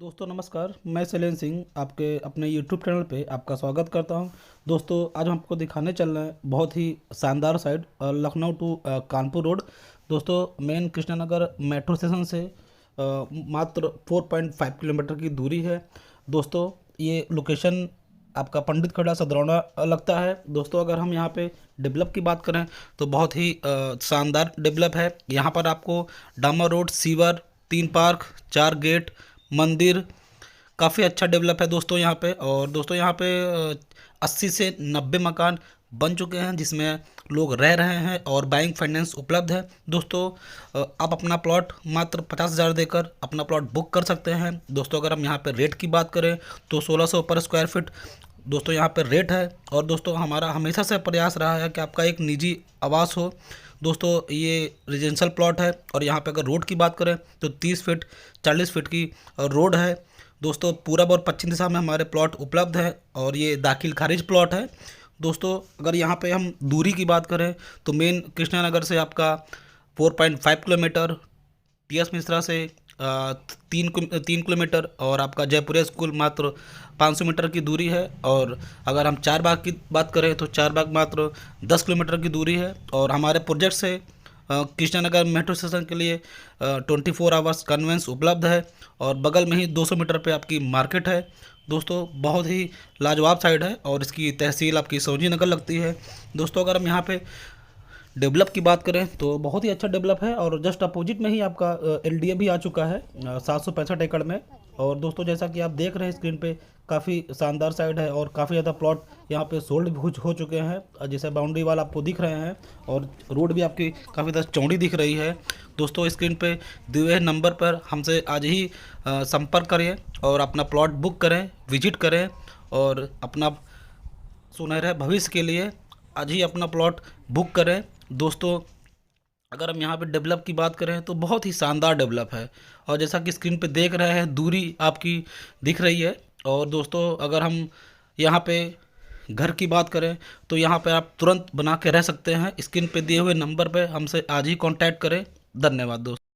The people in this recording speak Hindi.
दोस्तों नमस्कार, मैं शैलेंद्र सिंह आपके अपने यूट्यूब चैनल पे आपका स्वागत करता हूं। दोस्तों आज हम आपको दिखाने चल रहे हैं बहुत ही शानदार side Lucknow to Kanpur road. दोस्तों मेन कृष्णानगर मेट्रो स्टेशन से मात्र 4.5 किलोमीटर की दूरी है। दोस्तों ये लोकेशन आपका पंडित खड़ा सदरौना लगता है। दोस्तों अगर हम यहाँ पे डेवलप की बात करें तो बहुत ही शानदार डेवलप है। यहाँ पर आपको डामर रोड, सीवर, 3 पार्क, 4 गेट, मंदिर, काफ़ी अच्छा डेवलप है दोस्तों यहाँ पे। और दोस्तों यहाँ पे 80 से 90 मकान बन चुके हैं जिसमें लोग रह रहे हैं और बाइंग फाइनेंस उपलब्ध है। दोस्तों आप अपना प्लॉट मात्र 50,000 देकर अपना प्लॉट बुक कर सकते हैं। दोस्तों अगर हम यहाँ पे रेट की बात करें तो 1600 पर स्क्वायर फीट दोस्तों यहाँ पर रेट है। और दोस्तों हमारा हमेशा से प्रयास रहा है कि आपका एक निजी आवास हो। दोस्तों ये रेजिडेंशियल प्लॉट है और यहाँ पे अगर रोड की बात करें तो 30 फीट 40 फीट की रोड है। दोस्तों पूरब और पश्चिम दिशा में हमारे प्लॉट उपलब्ध है और ये दाखिल खारिज प्लॉट है। दोस्तों अगर यहाँ पे हम दूरी की बात करें तो मेन कृष्णानगर से आपका 4.5 किलोमीटर, PS मिश्रा से 3 किलोमीटर और आपका जयपुरिया स्कूल मात्र 500 मीटर की दूरी है। और अगर हम चार बाग की बात करें तो चार बाग मात्र 10 किलोमीटर की दूरी है। और हमारे प्रोजेक्ट से कृष्णानगर मेट्रो स्टेशन के लिए 24 आवर्स कन्वेंस उपलब्ध है और बगल में ही 200 मीटर पे आपकी मार्केट है। दोस्तों बहुत ही लाजवाब साइड है और इसकी तहसील आपकी सौजी नगर लगती है। दोस्तों अगर हम यहाँ पे डेवलप की बात करें तो बहुत ही अच्छा डेवलप है और जस्ट अपोजिट में ही आपका LDA भी आ चुका है 765 एकड़ में। और दोस्तों जैसा कि आप देख रहे हैं स्क्रीन पे काफ़ी शानदार साइड है और काफ़ी ज़्यादा प्लॉट यहाँ पे सोल्ड भी हो चुके हैं। जैसे बाउंड्री वाल आपको दिख रहे हैं और रोड भी आपकी काफ़ी ज़्यादा चौड़ी दिख रही है। दोस्तों स्क्रीन पे दिए हुए नंबर पर हमसे आज ही संपर्क करें और अपना प्लॉट बुक करें, विजिट करें और अपना सुनहरे भविष्य के लिए आज ही अपना प्लॉट बुक करें। दोस्तों अगर हम यहाँ पे डेवलप की बात करें तो बहुत ही शानदार डेवलप है और जैसा कि स्क्रीन पे देख रहे हैं दूरी आपकी दिख रही है। और दोस्तों अगर हम यहाँ पे घर की बात करें तो यहाँ पे आप तुरंत बना के रह सकते हैं। स्क्रीन पे दिए हुए नंबर पे हमसे आज ही कांटेक्ट करें। धन्यवाद दोस्तों।